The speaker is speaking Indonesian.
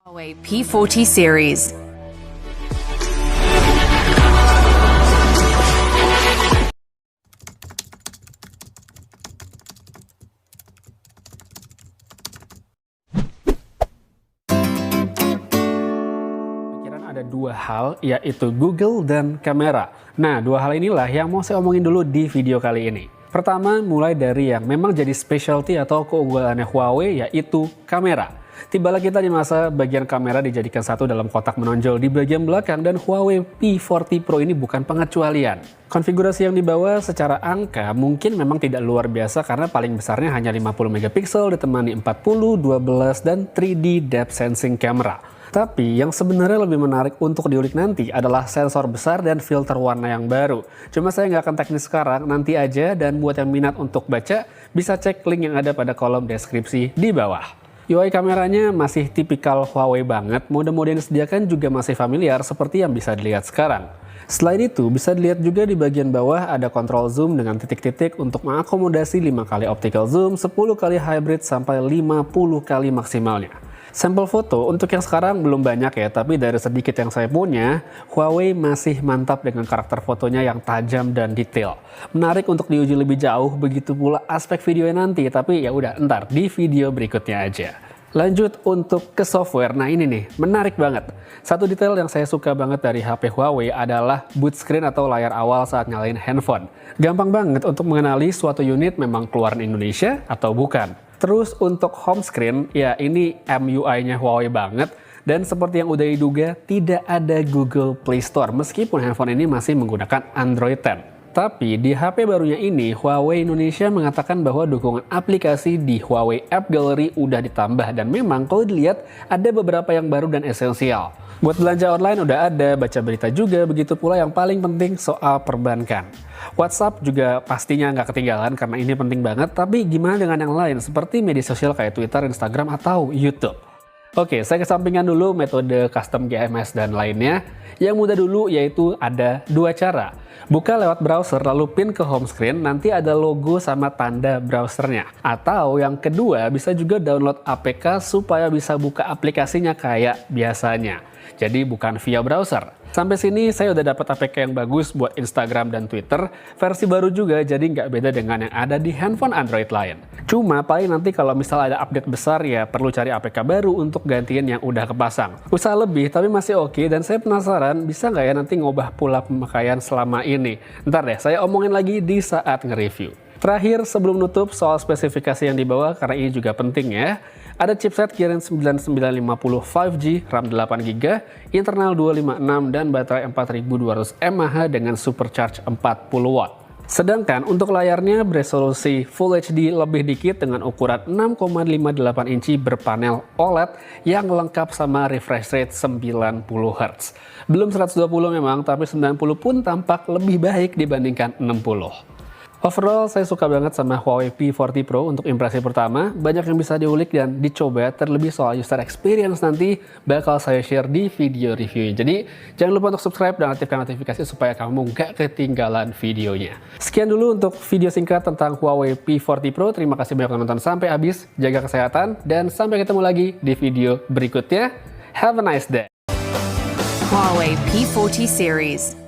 Huawei P40 series. Ada dua hal, yaitu Google dan kamera. Nah, dua hal inilah yang mau saya omongin dulu di video kali ini. Pertama, mulai dari yang memang jadi specialty atau keunggulannya Huawei, yaitu kamera. Tibalah kita di masa bagian kamera dijadikan satu dalam kotak menonjol di bagian belakang, dan Huawei P40 Pro ini bukan pengecualian. Konfigurasi yang dibawa secara angka mungkin memang tidak luar biasa karena paling besarnya hanya 50 megapiksel ditemani 40, 12, dan 3D depth sensing camera. Tapi yang sebenarnya lebih menarik untuk diulik nanti adalah sensor besar dan filter warna yang baru. Cuma saya nggak akan teknis sekarang, nanti aja, dan buat yang minat untuk baca, bisa cek link yang ada pada kolom deskripsi di bawah. UI kameranya masih tipikal Huawei banget, mode-mode yang disediakan juga masih familiar seperti yang bisa dilihat sekarang. Selain itu, bisa dilihat juga di bagian bawah ada kontrol zoom dengan titik-titik untuk mengakomodasi 5 kali optical zoom, 10 kali hybrid, sampai 50 kali maksimalnya. Sampel foto untuk yang sekarang belum banyak ya, tapi dari sedikit yang saya punya, Huawei masih mantap dengan karakter fotonya yang tajam dan detail. Menarik untuk diuji lebih jauh, begitu pula aspek videonya nanti, tapi ya udah ntar di video berikutnya aja. Lanjut untuk ke software, nah ini nih, menarik banget. Satu detail yang saya suka banget dari HP Huawei adalah boot screen atau layar awal saat nyalain handphone. Gampang banget untuk mengenali suatu unit memang keluaran Indonesia atau bukan. Terus untuk home screen, ya ini MUI-nya Huawei banget. Dan seperti yang udah diduga, tidak ada Google Play Store meskipun handphone ini masih menggunakan Android 10. Tapi di HP barunya ini, Huawei Indonesia mengatakan bahwa dukungan aplikasi di Huawei App Gallery udah ditambah. Dan memang kalau dilihat ada beberapa yang baru dan esensial. Buat belanja online udah ada, baca berita juga, begitu pula yang paling penting soal perbankan. WhatsApp juga pastinya nggak ketinggalan karena ini penting banget, tapi gimana dengan yang lain seperti media sosial kayak Twitter, Instagram, atau YouTube? Oke, saya kesampingkan dulu metode custom GMS dan lainnya. Yang mudah dulu yaitu ada dua cara. Buka lewat browser lalu pin ke home screen, nanti ada logo sama tanda browsernya. Atau yang kedua, bisa juga download APK supaya bisa buka aplikasinya kayak biasanya. Jadi bukan via browser. Sampai sini saya udah dapat APK yang bagus buat Instagram dan Twitter, versi baru juga, jadi nggak beda dengan yang ada di handphone Android lain. Cuma paling nanti kalau misal ada update besar ya perlu cari APK baru untuk gantiin yang udah kepasang. Usaha lebih tapi masih oke, dan saya penasaran bisa nggak ya nanti ngubah pola pemakaian selama ini. Ntar deh saya omongin lagi di saat nge-review. Terakhir sebelum nutup soal spesifikasi yang dibawa karena ini juga penting ya. Ada chipset Kirin 9950 5G, RAM 8GB, internal 256, dan baterai 4200 mAh dengan supercharge 40 watt. Sedangkan untuk layarnya beresolusi Full HD lebih dikit dengan ukuran 6,58 inci berpanel OLED yang lengkap sama refresh rate 90 Hz. Belum 120 memang, tapi 90 pun tampak lebih baik dibandingkan 60. Overall, saya suka banget sama Huawei P40 Pro untuk impresi pertama. Banyak yang bisa diulik dan dicoba, terlebih soal user experience nanti bakal saya share di video reviewnya. Jadi, jangan lupa untuk subscribe dan aktifkan notifikasi supaya kamu nggak ketinggalan videonya. Sekian dulu untuk video singkat tentang Huawei P40 Pro. Terima kasih banyak nonton sampai habis. Jaga kesehatan, dan sampai ketemu lagi di video berikutnya. Have a nice day. Huawei P40 series.